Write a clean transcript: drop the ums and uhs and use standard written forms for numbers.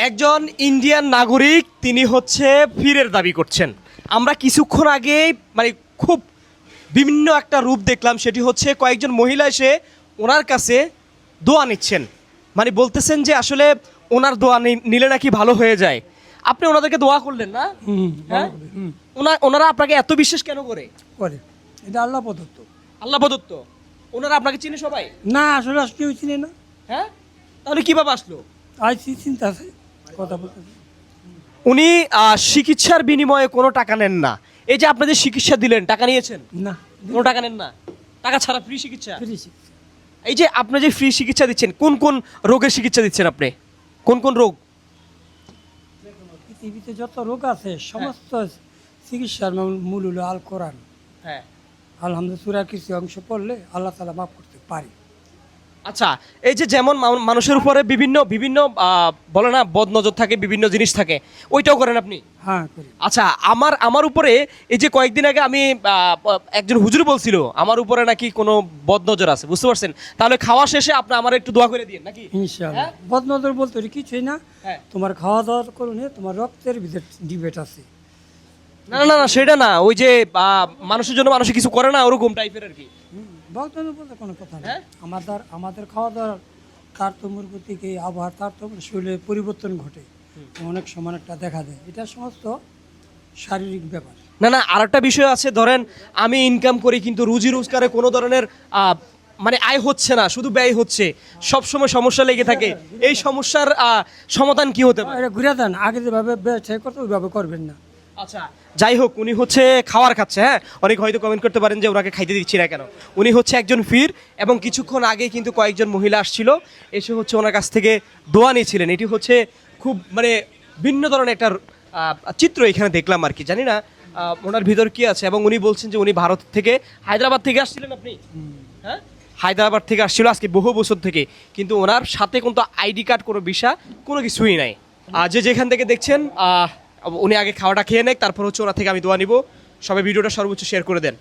একজন ইন্ডিয়ান নাগরিক তিনি হচ্ছে ফিরের দাবি করছেন। আমরা কিছুক্ষণ আগে মানে খুব বিভিন্ন একটা রূপ দেখলাম, সেটি হচ্ছে কয়েকজন মহিলা এসে ওনার কাছে দোয়া নিচ্ছেন, মানে বলতেছেন যে আসলে ওনার দোয়া নিলে নাকি ভালো হয়ে যায়। আপনি ওনাদেরকে দোয়া করলেন না? হ্যাঁ, ওনারা আপনাকে এত বিশ্বাস কেন করে? করে এটা আল্লাহ প্রদত্ত। আল্লাহ প্রদত্ত। ওনারা আপনাকে চিনে সবাই? না আসলে কেউ চিনে না। হ্যাঁ, তাহলে কিভাবে আসলো? আইসি চিন্তা আছে কথা বলতে। উনি চিকিৎসার বিনিময়ে কোনো টাকা নেন না। এই যে আপনাদের চিকিৎসা দিলেন, টাকা নিয়েছেন? না কোনো টাকা নেন না, টাকা ছাড়া ফ্রি চিকিৎসা। ফ্রি এই যে আপনি যে ফ্রি চিকিৎসা দিচ্ছেন, কোন কোন রোগের চিকিৎসা দিচ্ছেন আপনি? কোন কোন রোগ? পৃথিবীতে যত রোগ আছে সমস্ত চিকিৎসার মূল হলো আল কোরআন। হ্যাঁ। আলহামদুলিল্লাহ সূরার কিছু অংশ পড়লে আল্লাহ তাআলা মাফ করতে পারে। আচ্ছা, এই যে যেমন মানুষের উপরে বিভিন্ন বিভিন্ন বলে না বদনজর থাকে, বিভিন্ন জিনিস থাকে, ওইটাও করেন আপনি? হ্যাঁ করি। আচ্ছা, আমার উপরে এই যে কয়েকদিন আগে আমি একজন হুজুর বলছিল আমার উপরে নাকি কোনো বদনজর আছে, বুঝতে পারছেন? তাহলে খাওয়া শেষে আপনি আমার একটু দোয়া করে দিন নাকি? ইনশাআল্লাহ। বদনজর বলতে কিছুই না, হ্যাঁ। তোমার খাওয়া দাওয়ার কারণে তোমার রক্তের ভিতরে ডিবেট আছে। না না না, সেটা না, ওই যে মানুষের জন্য মানুষ কিছু করে না, ওরকম টাইপের আর কি। বদনজর বলতে কোনো কথা না। হ্যাঁ? আমাদের খাওয়া দাওয়ার তারতম্যের প্রতি আবহাওয়ার তারতম্য শরীরে পরিবর্তন ঘটে, অনেক সময় একটা দেখা দেয়। এটা সমস্ত শারীরিক ব্যাপার। না না, আর একটা বিষয় আছে, ধরেন আমি ইনকাম করি কিন্তু রুজি রোজগারে কোনো ধরনের মানে আয় হচ্ছে না, শুধু ব্যয় হচ্ছে, সব সময় সমস্যা লেগে থাকে। এই সমস্যার সমাধান কি হতে পারে? এটা ঘুরে দেন, আগে যেভাবে ব্যবসা করতে ওইভাবে করবেন না। আচ্ছা, যাই হোক, উনি হচ্ছে খাবার খাচ্ছে। হ্যাঁ, অনেক হয়তো কমেন্ট করতে পারেন যে ওনাকে খাইতে দিচ্ছি না কেন। উনি হচ্ছে একজন ফির, এবং কিছুক্ষণ আগে কিন্তু কয়েকজন মহিলা আসছিল, এসে হচ্ছে ওনার কাছ থেকে দোয়া নিয়েছিলেন। এটি হচ্ছে খুব মানে ভিন্ন ধরনের একটা চিত্র এখানে দেখলাম আর কি। জানি না ওনার ভিতর কি আছে। এবং উনি বলছেন যে উনি ভারত থেকে, হায়দ্রাবাদ থেকে আসছিলেন আপনি? হ্যাঁ, হায়দ্রাবাদ থেকে আসছিল আজকে বহু বছর থেকে, কিন্তু ওনার সাথে কিন্তু আইডি কার্ড, কোনো ভিসা, কোনো কিছুই নাই। যে যেখান থেকে দেখছেন উনি আগে খাওয়াটা খেয়ে নেয়, তারপর হচ্ছে ওনার থেকে আমি দোয়া নিব। সবাই ভিডিওটা সর্বোচ্চ শেয়ার করে দেন।